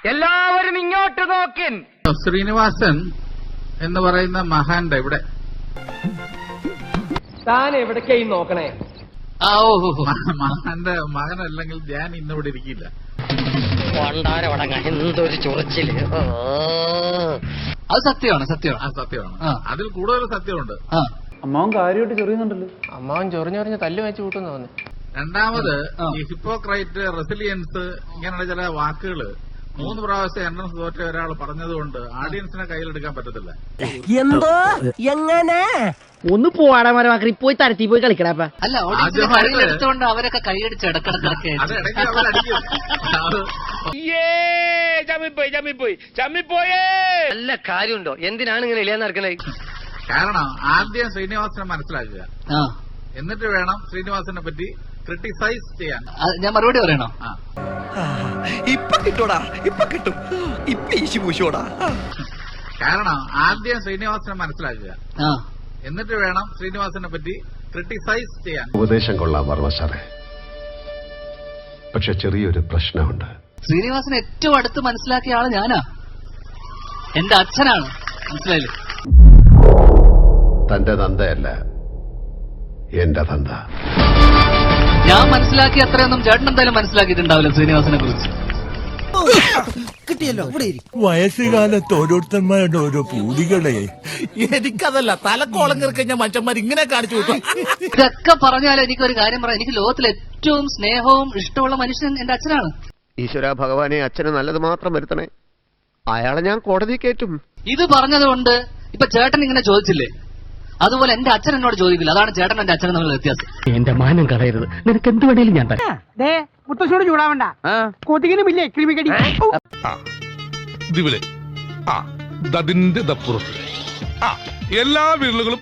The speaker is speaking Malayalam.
എല്ലാവരും ഇങ്ങോട്ട് നോക്കിൻ. ശ്രീനിവാസൻ എന്ന് പറയുന്ന മഹാന്റെ ഇവിടെ താൻ എവിടേക്കായി നോക്കണേ? മഹാന്റെ മകനല്ലെങ്കിൽ ഞാൻ ഇന്നിവിടെ ഇരിക്കില്ല. എന്തൊരു ചൊറിച്ചില്. അത് സത്യമാണ്. സത്യമാണ്. അതിൽ കൂടുതൽ സത്യമുണ്ട്. അമ്മാവൻ കാര്യമായിട്ട് ചെറിയുന്നുണ്ടല്ലോ. അമ്മാവൻ ചൊറിഞ്ഞൊറിഞ്ഞ് തല്ലു വെച്ച് കൂട്ടുന്നു തോന്നി. രണ്ടാമത് ഈ ഹിപ്പോക്രൈറ്റ്, റെസിലിയൻസ് ഇങ്ങനെയുള്ള ചില വാക്കുകള് 3 പ്രാവശ്യം എൻട്രൻസ് തോറ്റ ഒരാൾ പറഞ്ഞതുകൊണ്ട് ഓഡിയൻസിനെ കയ്യിലെടുക്കാൻ പറ്റത്തില്ല. എന്തോ എങ്ങനെ ഒന്ന് പോവാടാ മരമാക്കി പോയി തരത്തി പോയി കളിക്കടാ. അല്ല, കയ്യിലെടുത്തോണ്ട് അവരൊക്കെ കൈയടിച്ച് ഇടക്കിടക്കിടക്ക് അത് ഇടയ്ക്ക് അവരടിക്കും. നല്ല കാര്യമുണ്ടോ? എന്തിനാണ് ഇങ്ങനെ ഇല്ലാന്ന് നടക്കണേ? കാരണം ആദ്യം ശ്രീനിവാസനെ മനസ്സിലാക്കുക, എന്നിട്ട് വേണം ശ്രീനിവാസനെ പറ്റി ക്രിട്ടിസൈസ് ചെയ്യാൻ. ഞാൻ മറുപടി പറയണോ? ഇപ്പൊ കിട്ടൂടാ, ഇപ്പൊ കിട്ടും, ഇപ്പൊ ഈശി പൂശോടാ. കാരണം ആദ്യം ശ്രീനിവാസനെ മനസ്സിലാക്കുക, എന്നിട്ട് വേണം ശ്രീനിവാസനെ പറ്റി ക്രിട്ടിസൈസ് ചെയ്യാൻ. ഉപദേശം കൊള്ളാം വർമ്മ സാറേ, പക്ഷെ ചെറിയൊരു പ്രശ്നമുണ്ട്. ശ്രീനിവാസനെ ഏറ്റവും അടുത്ത് മനസ്സിലാക്കിയ ആള് ഞാനാ. എന്റെ അച്ഛനാണ്. മനസ്സിലായില്ലേ? തന്റെ തന്തയല്ല, എന്റെ തന്ത. ഞാൻ മനസ്സിലാക്കിയ അത്രയൊന്നും ചേട്ടൻ എന്തായാലും മനസ്സിലാക്കിയിട്ടുണ്ടാവില്ല ശ്രീനിവാസനെ കുറിച്ച്. കിട്ടിയല്ലോ. വയസ്സുകാലത്ത് ഓരോരുത്തന്മാരുടെ ഓരോ പൂതികളെ എനിക്കതല്ല തലക്കോളം കയറിക്കഴിഞ്ഞ മനുഷ്യന്മാർ ഇങ്ങനെ കാണിച്ചു കൂട്ടും. ഇതൊക്കെ പറഞ്ഞാലും എനിക്കൊരു കാര്യം പറയാം, എനിക്ക് ലോകത്തിൽ ഏറ്റവും സ്നേഹവും ഇഷ്ടമുള്ള മനുഷ്യൻ എന്റെ അച്ഛനാണ്. ഈശ്വര ഭഗവാനെ, അച്ഛന് നല്ലത് മാത്രം വരുത്തണേ. അയാളെ ഞാൻ കോടതി കയറ്റും. ഇത് പറഞ്ഞതുകൊണ്ട് ഇപ്പൊ ചേട്ടൻ ഇങ്ങനെ ചോദിച്ചില്ലേ, അതുപോലെ എന്റെ അച്ഛൻ എന്നോട് ചോദിക്കില്ല. അതാണ് ചേട്ടൻ എന്റെ അച്ഛനും തമ്മിലുള്ള വ്യത്യാസം. എന്റെ മാനം കളയരുത്, നിനക്ക് എന്ത് വേണേലും ഞാൻ തരാം. മുത്തശ്ശോട് ചൂടാവണ്ട, കൊതുകിനും ഇല്ലേ കിളിമിക്കടി. ഇതിവിടെ അതിന്റെ ദപ്പുറത്ത് എല്ലാ വീടുകളും